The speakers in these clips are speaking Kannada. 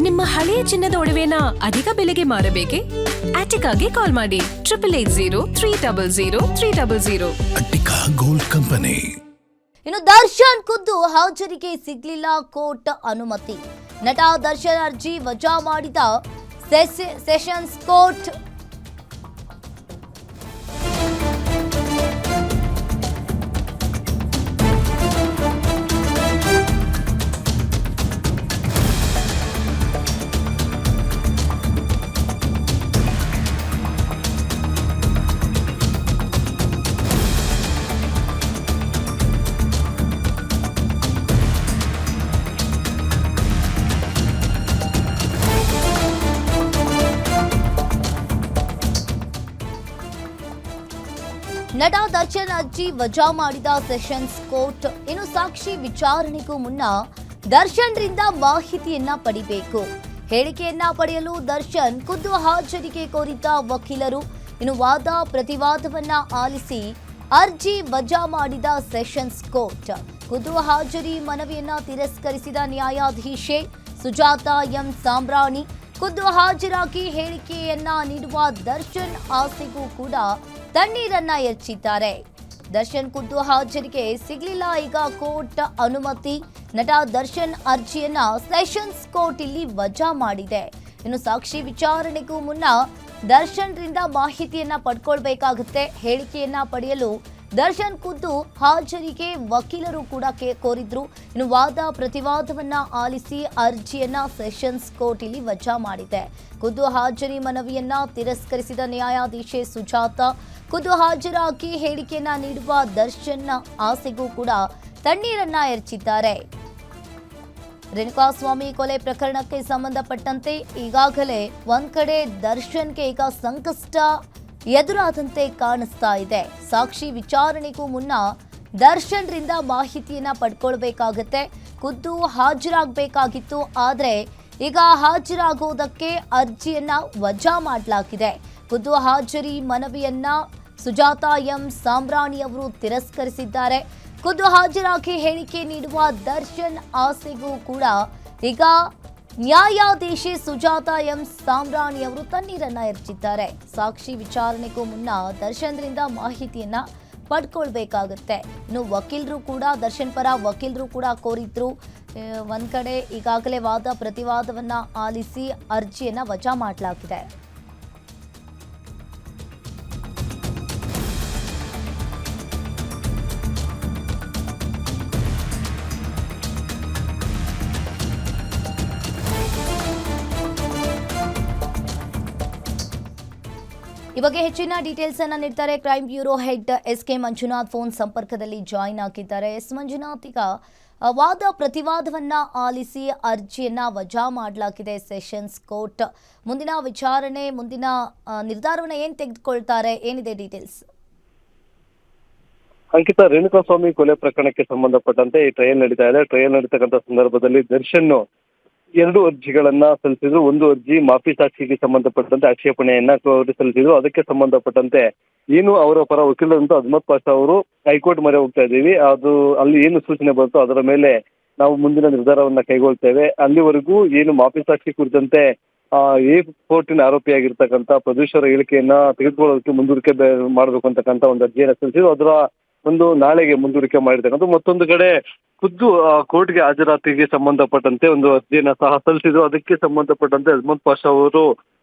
ನಿಮ್ಮ ಹಳೆಯ ಚಿನ್ನದ ಒಡವೆನ ಅಧಿಕ ಬೆಲೆಗೆ ಮಾರಬೇಕೆ? ಆಟಿಕಾಗೆ ಕಾಲ್ ಮಾಡಿ 8880 ಅಟ್ಟಿಕಾ ಗೋಲ್ಡ್ ಕಂಪನಿ. ಇನ್ನು ದರ್ಶನ್ ಖುದ್ದು ಹಾಜರಿಗೆ ಸಿಗ್ಲಿಲ್ಲ ಕೋರ್ಟ್ ಅನುಮತಿ. ನಟ ದರ್ಶನ್ ಅರ್ಜಿ ವಜಾ ಮಾಡಿದ ಸೆಷನ್ಸ್ ಕೋರ್ಟ್. ನಟ ದರ್ಶನ್ ಅರ್ಜಿ ವಜಾ ಮಾಡಿದ ಸೆಷನ್ಸ್ ಕೋರ್ಟ್. ಇನ್ನು ಸಾಕ್ಷಿ ವಿಚಾರಣೆಗೂ ಮುನ್ನ ದರ್ಶನ್ ರಿಂದ ಮಾಹಿತಿಯನ್ನ ಪಡಿಬೇಕು. ಹೇಳಿಕೆಯನ್ನ ಪಡೆಯಲು ದರ್ಶನ್ ಖುದ್ದು ಹಾಜರಿಗೆ ಕೋರಿದ್ದ ವಕೀಲರು ಇನ್ನು ವಾದ ಪ್ರತಿವಾದವನ್ನ ಆಲಿಸಿ ಅರ್ಜಿ ವಜಾ ಮಾಡಿದ ಸೆಷನ್ಸ್ ಕೋರ್ಟ್. ಖುದ್ದು ಹಾಜರಿ ಮನವಿಯನ್ನ ತಿರಸ್ಕರಿಸಿದ ನ್ಯಾಯಾಧೀಶೆ ಸುಜಾತಾ ಎಂ ಸಾಂಬ್ರಾಣಿ ಖುದ್ದು ಹಾಜರಾಗಿ ಹೇಳಿಕೆಯನ್ನ ನೀಡುವ ದರ್ಶನ್ ಆಸೆಗೂ ಕೂಡ ತಣ್ಣೀರನ್ನ ಎರಚಿದ್ದಾರೆ. ದರ್ಶನ್ ಖುದ್ದು ಹಾಜರಿಗೆ ಸಿಗಲಿಲ್ಲ. ಈಗ ಕೋರ್ಟ್ ಅನುಮತಿ. ನಟ ದರ್ಶನ್ ಅರ್ಜಿಯನ್ನ ಸೆಷನ್ಸ್ ಕೋರ್ಟ್ ಇಲ್ಲಿ ವಜಾ ಮಾಡಿದೆ. ಇನ್ನು ಸಾಕ್ಷಿ ವಿಚಾರಣೆಗೂ ಮುನ್ನ ದರ್ಶನ್ ರಿಂದ ಮಾಹಿತಿಯನ್ನ ಪಡ್ಕೊಳ್ಬೇಕಾಗುತ್ತೆ. ಹೇಳಿಕೆಯನ್ನ ಪಡೆಯಲು ದರ್ಶನ್ ಖುದ್ದು ಹಾಜರಿಗೆ ವಕೀಲರು ಕೂಡ ಕೋರಿದ್ರು. ಇನ್ನು ವಾದ ಪ್ರತಿವಾದವನ್ನ ಆಲಿಸಿ ಅರ್ಜಿಯನ್ನ ಸೆಷನ್ಸ್ ಕೋರ್ಟ್ ಇಲ್ಲಿ ವಜಾ ಮಾಡಿದೆ. ಖುದ್ದು ಹಾಜರಿ ಮನವಿಯನ್ನ ತಿರಸ್ಕರಿಸಿದ ನ್ಯಾಯಾಧೀಶೆ ಸುಜಾತಾ ಖುದ್ದು ಹಾಜರಾಗಿ ಹೇಳಿಕೆಯನ್ನ ನೀಡುವ ದರ್ಶನ್ ಆಸೆಗೂ ಕೂಡ ತಣ್ಣೀರನ್ನ ಎರಚಿದ್ದಾರೆ. ರೇಣುಕಾಸ್ವಾಮಿ ಕೊಲೆ ಪ್ರಕರಣಕ್ಕೆ ಸಂಬಂಧಪಟ್ಟಂತೆ ಈಗಾಗಲೇ ಒಂದ್ ಕಡೆ ದರ್ಶನ್ಗೆ ಈಗ ಸಂಕಷ್ಟ ಎದುರಾದಂತೆ ಕಾಣಿಸ್ತಾ ಇದೆ. ಸಾಕ್ಷಿ ವಿಚಾರಣೆಗೂ ಮುನ್ನ ದರ್ಶನ್ ರಿಂದ ಮಾಹಿತಿಯನ್ನ ಪಡ್ಕೊಳ್ಬೇಕಾಗತ್ತೆ. ಖುದ್ದು ಹಾಜರಾಗಬೇಕಾಗಿತ್ತು. ಆದ್ರೆ ಈಗ ಹಾಜರಾಗೋದಕ್ಕೆ ಅರ್ಜಿಯನ್ನ ವಜಾ ಮಾಡಲಾಗಿದೆ. ಖುದ್ದು ಹಾಜರಿ ಮನವಿಯನ್ನ ಸುಜಾತಾ ಎಂ ಸಾಂಬ್ರಾಣಿ ಅವರು ತಿರಸ್ಕರಿಸಿದ್ದಾರೆ. ಖುದ್ದು ಹಾಜರಾಗಿ ಹೇಳಿಕೆ ನೀಡುವ ದರ್ಶನ್ ಆಸೆಗೂ ಕೂಡ ಈಗ ನ್ಯಾಯಾಧೀಶೆ ಸುಜಾತಾ ಎಂ ಸಾಂಬ್ರಾಣಿ ಅವರು ತಣ್ಣೀರನ್ನ ಎರಚಿದ್ದಾರೆ. ಸಾಕ್ಷಿ ವಿಚಾರಣೆಗೂ ಮುನ್ನ ದರ್ಶನ್ ರಿಂದ ಮಾಹಿತಿಯನ್ನ ಪಡ್ಕೊಳ್ಬೇಕಾಗುತ್ತೆ. ಇನ್ನು ವಕೀಲರು ಕೂಡ ದರ್ಶನ್ ಪರ ವಕೀಲರು ಕೂಡ ಕೋರಿದ್ರು. ಒಂದ್ ಕಡೆ ಈಗಾಗಲೇ ವಾದ ಪ್ರತಿವಾದವನ್ನ ಆಲಿಸಿ ಅರ್ಜಿಯನ್ನ ವಜಾ ಮಾಡಲಾಗಿದೆ. ಈ ಬಗ್ಗೆ ಹೆಚ್ಚಿನ ಡೀಟೇಲ್ಸ್ ಅನ್ನ ನೀಡ್ತಾರೆ crime bureau head S K. Manjunath phone ಸಂಪರ್ಕದಲ್ಲಿ ಜಾಯಿನ್ ಆಗಿದ್ದಾರೆ. ಎಸ್ ಮಂಜುನಾಥ್, ಈಗ ವಾದ ಪ್ರತಿವಾದವನ್ನ ಆಲಿಸಿ ಅರ್ಜಿಯನ್ನ ವಜಾ ಮಾಡಲಾಗಿದೆ ಸೆಷನ್ಸ್ ಕೋರ್ಟ್. ಮುಂದಿನ ವಿಚಾರಣೆ, ಮುಂದಿನ ನಿರ್ಧಾರವನ್ನ ಏನ್ ತೆಗೆದುಕೊಳ್ತಾರೆ, ಏನಿದೆ ಡೀಟೇಲ್ಸ್? ಅಂಕಿತ, ರೇಣುಕಾಸ್ವಾಮಿ ಕೊಲೆ ಪ್ರಕರಣಕ್ಕೆ ಸಂಬಂಧಪಟ್ಟಂತೆ ಈ ಟ್ರಯಲ್ ನಡೀತಾ ಇದೆ. ಟ್ರಯಲ್ ನಡೀತಕ್ಕಂಥ ಸಂದರ್ಭದಲ್ಲಿ ದರ್ಶನ್ 2 ಅರ್ಜಿಗಳನ್ನ ಸಲ್ಲಿಸಿದ್ರು. ಒಂದು ಅರ್ಜಿ ಮಾಫಿ ಸಾಕ್ಷಿಗೆ ಸಂಬಂಧಪಟ್ಟಂತೆ ಆಕ್ಷೇಪಣೆಯನ್ನ ಸಲ್ಲಿಸಿದ್ರು. ಅದಕ್ಕೆ ಸಂಬಂಧಪಟ್ಟಂತೆ ಏನು ಅವರ ಪರ ವಕೀಲರಂತ ಅಜ್ಮತ್ ಪಾಷಾ ಅವರು ಹೈಕೋರ್ಟ್ ಮೊರೆ ಹೋಗ್ತಾ ಇದ್ದೀವಿ, ಅದು ಅಲ್ಲಿ ಏನು ಸೂಚನೆ ಬಂತು ಅದರ ಮೇಲೆ ನಾವು ಮುಂದಿನ ನಿರ್ಧಾರವನ್ನ ಕೈಗೊಳ್ತೇವೆ. ಅಲ್ಲಿವರೆಗೂ ಏನು ಮಾಫಿ ಸಾಕ್ಷಿ ಕುರಿತಂತೆ ಎ ಕೋರ್ಟಿನ ಆರೋಪಿಯಾಗಿರ್ತಕ್ಕಂಥ ಪ್ರದೀಶ್ವರ ಹೇಳಿಕೆಯನ್ನ ತೆಗೆದುಕೊಳ್ಳೋದಕ್ಕೆ ಮುಂದೂಡಿಕೆ ಮಾಡಬೇಕು ಅಂತಕ್ಕಂಥ ಒಂದು ಅರ್ಜಿಯನ್ನ ಸಲ್ಲಿಸಿದ್ರು. ಅದರ ಒಂದು ನಾಳೆಗೆ ಮುಂದೂಡಿಕೆ ಮಾಡಿರ್ತಕ್ಕಂಥ ಮತ್ತೊಂದು ಕಡೆ ಖುದ್ದು ಕೋರ್ಟ್ಗೆ ಹಾಜರಾತಿಗೆ ಸಂಬಂಧಪಟ್ಟಂತೆ ಒಂದು ಅರ್ಜಿಯನ್ನ ಸಹ ಸಲ್ಲಿಸಿದ್ರು. ಅದಕ್ಕೆ ಸಂಬಂಧಪಟ್ಟಂತೆ ಅಜ್ಮತ್ ಪಾಷಾ ಅವರು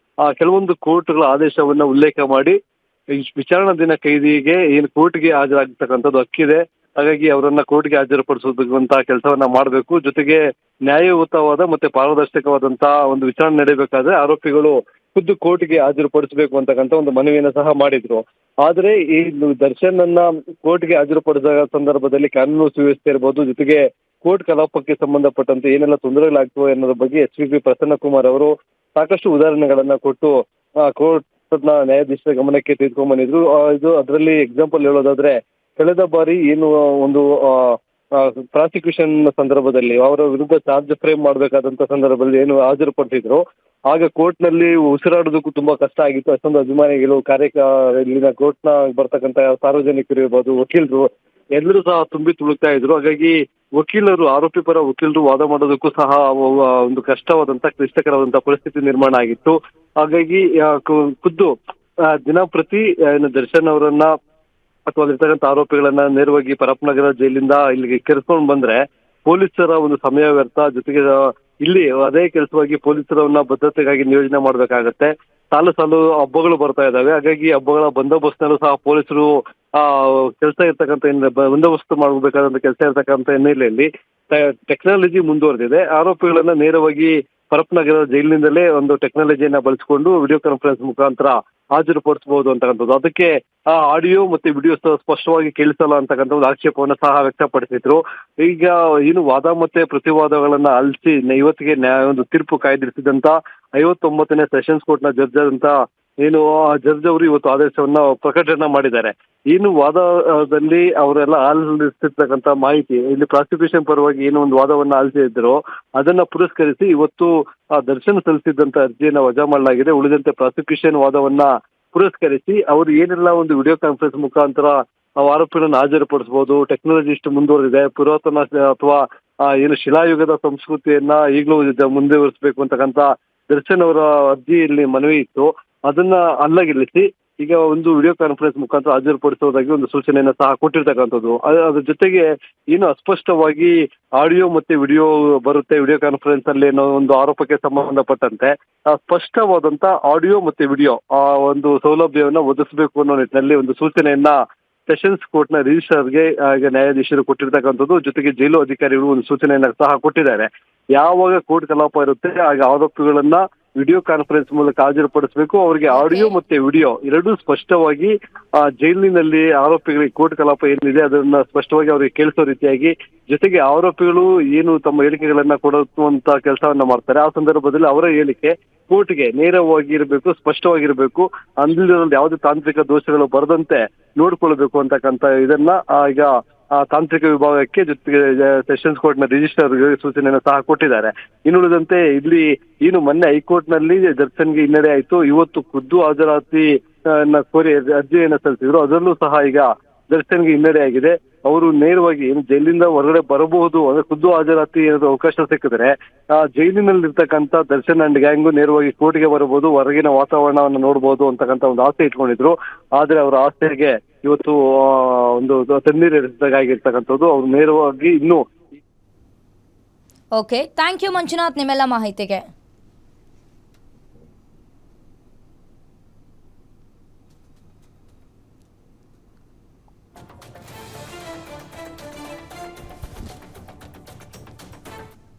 ಕೆಲವೊಂದು ಕೋರ್ಟ್ಗಳ ಆದೇಶವನ್ನ ಉಲ್ಲೇಖ ಮಾಡಿ ವಿಚಾರಣಾ ದಿನ ಕೈದಿಗೆ ಏನು ಕೋರ್ಟ್ಗೆ ಹಾಜರಾಗತಕ್ಕಂಥದ್ದು ಹಕ್ಕಿದೆ, ಹಾಗಾಗಿ ಅವರನ್ನ ಕೋರ್ಟ್ಗೆ ಹಾಜರುಪಡಿಸುವಂತಹ ಕೆಲಸವನ್ನ ಮಾಡಬೇಕು. ಜೊತೆಗೆ ನ್ಯಾಯಯುತವಾದ ಮತ್ತೆ ಪಾರದರ್ಶಕವಾದಂತಹ ಒಂದು ವಿಚಾರಣೆ ನಡೆಯಬೇಕಾದ್ರೆ ಆರೋಪಿಗಳು ಖುದ್ದು ಕೋರ್ಟ್ಗೆ ಹಾಜರುಪಡಿಸಬೇಕು ಅಂತಕ್ಕಂಥ ಒಂದು ಮನವಿಯನ್ನ ಸಹ ಮಾಡಿದ್ರು. ಆದ್ರೆ ಈ ದರ್ಶನ್ ಅನ್ನ ಕೋರ್ಟ್ಗೆ ಹಾಜರುಪಡಿಸಿದ ಸಂದರ್ಭದಲ್ಲಿ ಕಾನೂನು ಸುವ್ಯವಸ್ಥೆ ಇರಬಹುದು, ಜೊತೆಗೆ ಕೋರ್ಟ್ ಕಲಾಪಕ್ಕೆ ಸಂಬಂಧಪಟ್ಟಂತೆ ಏನೆಲ್ಲ ತೊಂದರೆಗಳಾಗ್ತವೆ ಅನ್ನೋದ್ರ ಬಗ್ಗೆ ಎಸ್.ಪಿ. ಪ್ರಸನ್ನ ಕುಮಾರ್ ಅವರು ಸಾಕಷ್ಟು ಉದಾಹರಣೆಗಳನ್ನ ಕೊಟ್ಟು ಕೋರ್ಟ್ ನ್ಯಾಯಾಧೀಶರ ಗಮನಕ್ಕೆ ತೆಗೆದುಕೊಂಡ್ ಬಂದಿದ್ರು. ಇದು ಅದರಲ್ಲಿ ಎಕ್ಸಾಂಪಲ್ ಹೇಳೋದಾದ್ರೆ, ಕಳೆದ ಬಾರಿ ಏನು ಒಂದು ಪ್ರಾಸಿಕ್ಯೂಷನ್ ಸಂದರ್ಭದಲ್ಲಿ ಅವರ ವಿರುದ್ಧ ಚಾರ್ಜ್ ಫ್ರೇಮ್ ಮಾಡಬೇಕಾದಂತ ಸಂದರ್ಭದಲ್ಲಿ ಏನು ಹಾಜರುಪಡಿಸಿದ್ರು, ಆಗ ಕೋರ್ಟ್ ನಲ್ಲಿ ಉಸಿರಾಡೋದಕ್ಕೂ ತುಂಬಾ ಕಷ್ಟ ಆಗಿತ್ತು. ಅಷ್ಟೊಂದು ಅಭಿಮಾನಿಗಳು ಇಲ್ಲಿನ ಕೋರ್ಟ್ ನ ಬರ್ತಕ್ಕಂಥ ಸಾರ್ವಜನಿಕರು ಇರ್ಬೋದು, ವಕೀಲರು ಎಲ್ಲರೂ ಸಹ ತುಂಬಿ ತುಳುಕ್ತಾ ಇದ್ರು. ಹಾಗಾಗಿ ವಕೀಲರು, ಆರೋಪಿ ಪರ ವಕೀಲರು ವಾದ ಮಾಡೋದಕ್ಕೂ ಸಹ ಒಂದು ಕಷ್ಟವಾದಂತ ಕ್ಲಿಷ್ಟಕರವಾದಂತ ಪರಿಸ್ಥಿತಿ ನಿರ್ಮಾಣ ಆಗಿತ್ತು. ಹಾಗಾಗಿ ಖುದ್ದು ದಿನಪ್ರತಿ ದರ್ಶನ್ ಅವರನ್ನ ಅಥವಾ ಅಲ್ಲಿರ್ತಕ್ಕಂಥ ಆರೋಪಿಗಳನ್ನ ನೇರವಾಗಿ ಪರಪ್ಪನಗರ ಜೈಲಿಂದ ಇಲ್ಲಿಗೆ ಕರೆಸ್ಕೊಂಡು ಬಂದ್ರೆ ಪೊಲೀಸರ ಒಂದು ಸಮಯ ವ್ಯರ್ಥ, ಜೊತೆಗೆ ಇಲ್ಲಿ ಅದೇ ಕೆಲಸವಾಗಿ ಪೊಲೀಸರನ್ನ ಭದ್ರತೆಗಾಗಿ ನಿಯೋಜನೆ ಮಾಡ್ಬೇಕಾಗತ್ತೆ. ಸಾಲು ಸಾಲು ಹಬ್ಬಗಳು ಬರ್ತಾ ಇದಾವೆ. ಹಾಗಾಗಿ ಹಬ್ಬಗಳ ಬಂದೋಬಸ್ತ್ನಲ್ಲೂ ಸಹ ಪೊಲೀಸರು ಕೆಲಸ ಇರ್ತಕ್ಕಂಥ ಬಂದೋಬಸ್ತ್ ಮಾಡಬೇಕಾದಂತ ಕೆಲಸ ಇರ್ತಕ್ಕಂಥ ಹಿನ್ನೆಲೆಯಲ್ಲಿ ಟೆಕ್ನಾಲಜಿ ಮುಂದುವರೆದಿದೆ. ಆರೋಪಿಗಳನ್ನ ನೇರವಾಗಿ ಪರಪ್ಪನಗರ ಜೈಲಿನಿಂದಲೇ ಒಂದು ಟೆಕ್ನಾಲಜಿಯನ್ನ ಬಳಸಿಕೊಂಡು ವಿಡಿಯೋ ಕಾನ್ಫರೆನ್ಸ್ ಮುಖಾಂತರ ಹಾಜರುಪಡಿಸಬಹುದು ಅಂತಕ್ಕಂಥದ್ದು. ಅದಕ್ಕೆ ಆ ಆಡಿಯೋ ಮತ್ತೆ ವಿಡಿಯೋ ಸ್ಪಷ್ಟವಾಗಿ ಕೇಳಿಸಲ್ಲ ಅಂತಕ್ಕಂಥ ಒಂದು ಆಕ್ಷೇಪವನ್ನು ಸಹ ವ್ಯಕ್ತಪಡಿಸಿದ್ರು. ಈಗ ಏನು ವಾದ ಮತ್ತೆ ಪ್ರತಿವಾದಗಳನ್ನ ಆಲಿಸಿ ಇವತ್ತಿಗೆ ಒಂದು ತೀರ್ಪು ಕಾಯ್ದಿರಿಸಿದಂತ 59ನೇ ಸೆಷನ್ಸ್ ಕೋರ್ಟ್ ನ ಜಡ್ಜ್ ಆದಂತ ಜಡ್ಜ್ ಅವರು ಇವತ್ತು ಆದೇಶವನ್ನ ಪ್ರಕಟಣೆ ಮಾಡಿದ್ದಾರೆ. ಏನು ವಾದದಲ್ಲಿ ಅವರೆಲ್ಲ ಆಲಿಸಿರ್ತಕ್ಕಂಥ ಮಾಹಿತಿ, ಇಲ್ಲಿ ಪ್ರಾಸಿಕ್ಯೂಷನ್ ಪರವಾಗಿ ಏನು ಒಂದು ವಾದವನ್ನ ಆಲಿಸಿದ್ರು ಅದನ್ನ ಪುರಸ್ಕರಿಸಿ ಇವತ್ತು ದರ್ಶನ್ ಸಲ್ಲಿಸಿದಂತ ಅರ್ಜಿಯನ್ನ ವಜಾ ಮಾಡಲಾಗಿದೆ. ಉಳಿದಂತೆ ಪ್ರಾಸಿಕ್ಯೂಷನ್ ವಾದವನ್ನ ಪುರಸ್ಕರಿಸಿ ಅವರು ಏನೆಲ್ಲ ಒಂದು ವಿಡಿಯೋ ಕಾನ್ಫರೆನ್ಸ್ ಮುಖಾಂತರ ಆರೋಪಿಗಳನ್ನು ಹಾಜರುಪಡಿಸಬಹುದು, ಟೆಕ್ನಾಲಜಿ ಇಷ್ಟು ಮುಂದುವರೆದಿದೆ, ಪುರಾತನ ಅಥವಾ ಏನು ಶಿಲಾಯುಗದ ಸಂಸ್ಕೃತಿಯನ್ನ ಈಗಲೂ ಮುಂದುವರಿಸಬೇಕು ಅಂತಕ್ಕಂಥ ದರ್ಶನ್ ಅವರ ಅರ್ಜಿಯಲ್ಲಿ ಮನವಿ ಇತ್ತು. ಅದನ್ನ ಅಲ್ಲಗಿಳಿಸಿ ಈಗ ಒಂದು ವಿಡಿಯೋ ಕಾನ್ಫರೆನ್ಸ್ ಮುಖಾಂತರ ಹಾಜರುಪಡಿಸುವುದಾಗಿ ಒಂದು ಸೂಚನೆಯನ್ನ ಸಹ ಕೊಟ್ಟಿರ್ತಕ್ಕಂಥದ್ದು. ಅದ್ರ ಜೊತೆಗೆ ಏನು ಅಸ್ಪಷ್ಟವಾಗಿ ಆಡಿಯೋ ಮತ್ತೆ ವಿಡಿಯೋ ಬರುತ್ತೆ ವಿಡಿಯೋ ಕಾನ್ಫರೆನ್ಸ್ ಅಲ್ಲಿ ಅನ್ನೋ ಒಂದು ಆರೋಪಕ್ಕೆ ಸಂಬಂಧಪಟ್ಟಂತೆ ಸ್ಪಷ್ಟವಾದಂತ ಆಡಿಯೋ ಮತ್ತೆ ವಿಡಿಯೋ ಒಂದು ಸೌಲಭ್ಯವನ್ನ ಒದಗಿಸಬೇಕು ಅನ್ನೋ ನಿಟ್ಟಿನಲ್ಲಿ ಒಂದು ಸೂಚನೆಯನ್ನ ಸೆಷನ್ಸ್ ಕೋರ್ಟ್ ನ ರಿಜಿಸ್ಟ್ರಾರ್ಗೆ ಈಗ ನ್ಯಾಯಾಧೀಶರು ಕೊಟ್ಟಿರ್ತಕ್ಕಂಥದ್ದು. ಜೊತೆಗೆ ಜೈಲು ಅಧಿಕಾರಿಗಳು ಒಂದು ಸೂಚನೆಯನ್ನ ಸಹ ಕೊಟ್ಟಿದ್ದಾರೆ. ಯಾವಾಗ ಕೋರ್ಟ್ ಕಲಾಪ ಇರುತ್ತೆ ಆಗ ಆರೋಪಿಗಳನ್ನ ವಿಡಿಯೋ ಕಾನ್ಫರೆನ್ಸ್ ಮೂಲಕ ಹಾಜರುಪಡಿಸಬೇಕು. ಅವರಿಗೆ ಆಡಿಯೋ ಮತ್ತೆ ವಿಡಿಯೋ ಎರಡೂ ಸ್ಪಷ್ಟವಾಗಿ ಜೈಲಿನಲ್ಲಿ ಆರೋಪಿಗಳಿಗೆ ಕೋರ್ಟ್ ಕಲಾಪ ಏನಿದೆ ಅದನ್ನ ಸ್ಪಷ್ಟವಾಗಿ ಅವರಿಗೆ ಕೇಳಿಸೋ ರೀತಿಯಾಗಿ, ಜೊತೆಗೆ ಆರೋಪಿಗಳು ಏನು ತಮ್ಮ ಹೇಳಿಕೆಗಳನ್ನ ಕೊಡುವಂತ ಕೆಲಸವನ್ನ ಮಾಡ್ತಾರೆ ಆ ಸಂದರ್ಭದಲ್ಲಿ ಅವರ ಹೇಳಿಕೆ ಕೋರ್ಟ್ಗೆ ನೇರವಾಗಿ ಇರಬೇಕು, ಸ್ಪಷ್ಟವಾಗಿರ್ಬೇಕು, ಅಂದಿನಲ್ಲಿ ಯಾವುದೇ ತಾಂತ್ರಿಕ ದೋಷಗಳು ಬರದಂತೆ ನೋಡ್ಕೊಳ್ಬೇಕು ಅಂತಕ್ಕಂಥ ಇದನ್ನ ಈಗ ತಾಂತ್ರಿಕ ವಿಭಾಗಕ್ಕೆ ಜೊತೆಗೆ ಸೆಷನ್ಸ್ ಕೋರ್ಟ್ ನ ರಿಜಿಸ್ಟ್ರಾರ್ ಸೂಚನೆಯನ್ನು ಸಹ ಕೊಟ್ಟಿದ್ದಾರೆ. ಇನ್ನುಳಿದಂತೆ ಇಲ್ಲಿ ಏನು ಮೊನ್ನೆ ಹೈಕೋರ್ಟ್ ನಲ್ಲಿ ದರ್ಶನ್ಗೆ ಹಿನ್ನಡೆ ಆಯಿತು. ಇವತ್ತು ಖುದ್ದು ಹಾಜರಾತಿ ಕೋರಿ ಅರ್ಜಿಯನ್ನು ಸಲ್ಲಿಸಿದ್ರು. ಅದರಲ್ಲೂ ಸಹ ಈಗ ದರ್ಶನ್ಗೆ ಹಿನ್ನಡೆ ಆಗಿದೆ. ಅವರು ನೇರವಾಗಿ ಏನು ಜೈಲಿಂದ ಹೊರಗಡೆ ಬರಬಹುದು, ಅಂದ್ರೆ ಖುದ್ದು ಹಾಜರಾತಿ ಏನಾದ್ರು ಅವಕಾಶ ಸಿಕ್ಕಿದ್ರೆ ಜೈಲಿನಲ್ಲಿ ಇರ್ತಕ್ಕಂಥ ದರ್ಶನ್ ಅಂಡ್ ಗ್ಯಾಂಗು ನೇರವಾಗಿ ಕೋರ್ಟ್ಗೆ ಬರಬಹುದು, ಹೊರಗಿನ ವಾತಾವರಣವನ್ನು ನೋಡಬಹುದು ಅಂತಕ್ಕಂಥ ಒಂದು ಆಸೆ ಇಟ್ಕೊಂಡಿದ್ರು. ಆದ್ರೆ ಅವರ ಆಸೆಗೆ ಇವತ್ತು ಒಂದು ತಣ್ಣೀರಿರ್ತಕ್ಕಂಥದ್ದು. ಅವ್ರು ನೇರವಾಗಿ ಇನ್ನೂ ಓಕೆ, ಥ್ಯಾಂಕ್ ಯು ಮಂಜುನಾಥ್ ನಿಮ್ಮೆಲ್ಲ ಮಾಹಿತಿಗೆ.